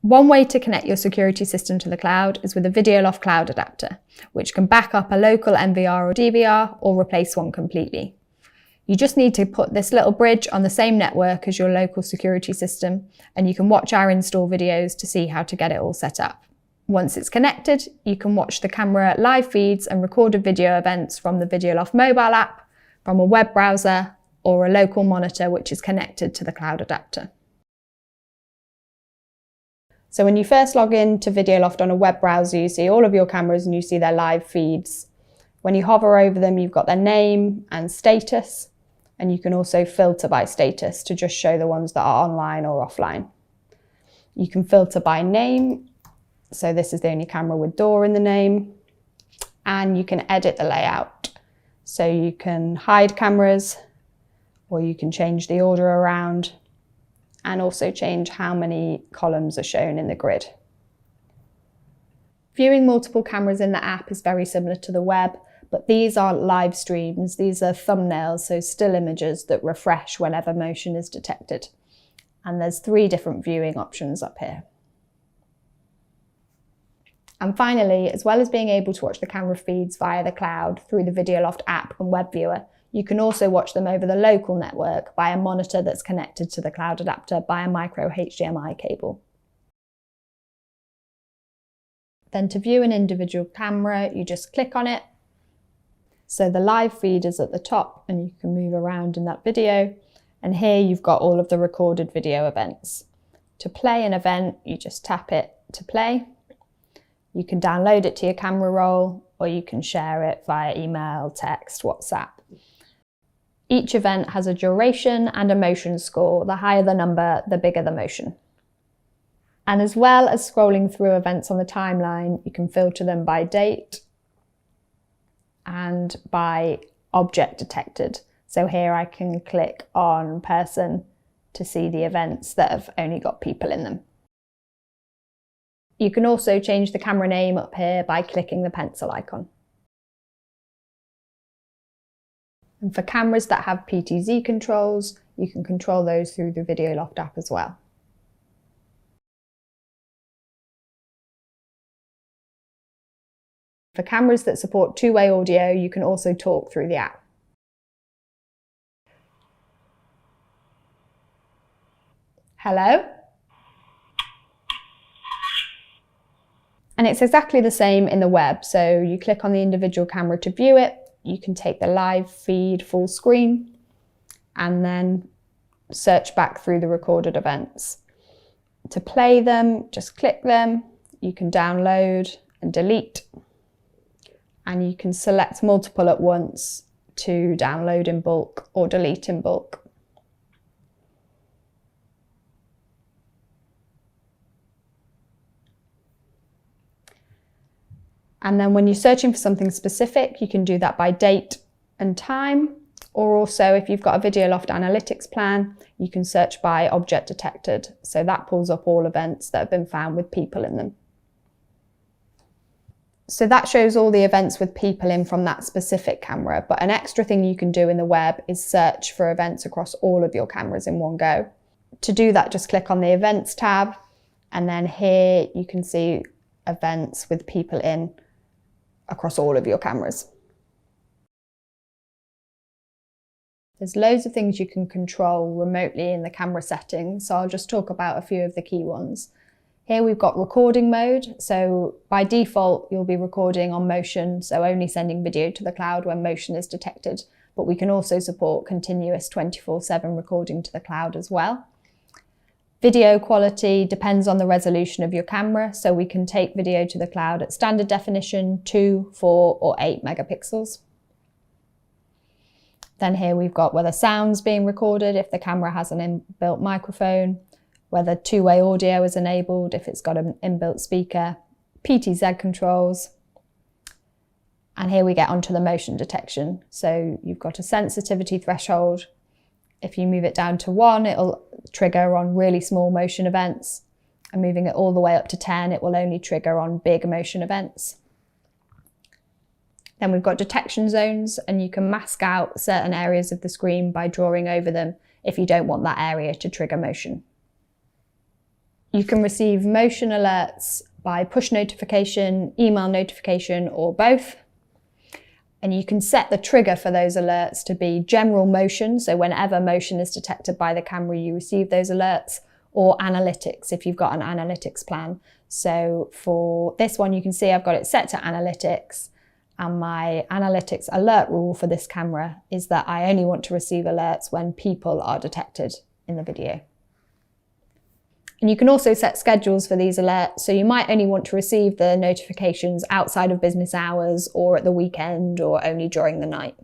One way to connect your security system to the cloud is with a Videoloft Cloud Adapter, which can back up a local NVR or DVR or replace one completely. You just need to put this little bridge on the same network as your local security system, and you can watch our install videos to see how to get it all set up. Once it's connected, you can watch the camera live feeds and recorded video events from the Videoloft mobile app, from a web browser, or a local monitor which is connected to the cloud adapter. So when you first log in to Videoloft on a web browser, you see all of your cameras and you see their live feeds. When you hover over them, you've got their name and status, and you can also filter by status to just show the ones that are online or offline. You can filter by name, so this is the only camera with door in the name, and you can edit the layout. So you can hide cameras, or you can change the order around, and also change how many columns are shown in the grid. Viewing multiple cameras in the app is very similar to the web, but these aren't live streams. These are thumbnails, so still images that refresh whenever motion is detected. And there's 3 different viewing options up here. And finally, as well as being able to watch the camera feeds via the cloud through the Videoloft app and web viewer, you can also watch them over the local network by a monitor that's connected to the cloud adapter by a micro HDMI cable. Then to view an individual camera, you just click on it. So the live feed is at the top and you can move around in that video. And here you've got all of the recorded video events. To play an event, you just tap it to play. You can download it to your camera roll, or you can share it via email, text, WhatsApp. Each event has a duration and a motion score. The higher the number, the bigger the motion. And as well as scrolling through events on the timeline, you can filter them by date and by object detected. So here I can click on person to see the events that have only got people in them. You can also change the camera name up here by clicking the pencil icon. And for cameras that have PTZ controls, you can control those through the Videoloft app as well. For cameras that support two-way audio, you can also talk through the app. Hello? And it's exactly the same in the web. So you click on the individual camera to view it. You can take the live feed full screen and then search back through the recorded events. To play them, just click them. You can download and delete. And you can select multiple at once to download in bulk or delete in bulk. And then when you're searching for something specific, you can do that by date and time, or also if you've got a Videoloft analytics plan, you can search by object detected. So that pulls up all events that have been found with people in them. So that shows all the events with people in from that specific camera, but an extra thing you can do in the web is search for events across all of your cameras in one go. To do that, just click on the Events tab, and then here you can see events with people in across all of your cameras. There's loads of things you can control remotely in the camera settings, so I'll just talk about a few of the key ones. Here we've got recording mode, so by default you'll be recording on motion, so only sending video to the cloud when motion is detected, but we can also support continuous 24/7 recording to the cloud as well. Video quality depends on the resolution of your camera, so we can take video to the cloud at standard definition, 2, 4 or 8 megapixels. Then here we've got whether sound's being recorded if the camera has an inbuilt microphone, whether two-way audio is enabled if it's got an inbuilt speaker, PTZ controls, and here we get onto the motion detection. So you've got a sensitivity threshold. If you move it down to 1, it'll trigger on really small motion events, and moving it all the way up to 10, it will only trigger on big motion events. Then we've got detection zones, and you can mask out certain areas of the screen by drawing over them if you don't want that area to trigger motion. You can receive motion alerts by push notification, email notification, or both. And you can set the trigger for those alerts to be general motion. So whenever motion is detected by the camera, you receive those alerts, or analytics if you've got an analytics plan. So for this one, you can see I've got it set to analytics, and my analytics alert rule for this camera is that I only want to receive alerts when people are detected in the video. And you can also set schedules for these alerts. So you might only want to receive the notifications outside of business hours, or at the weekend, or only during the night.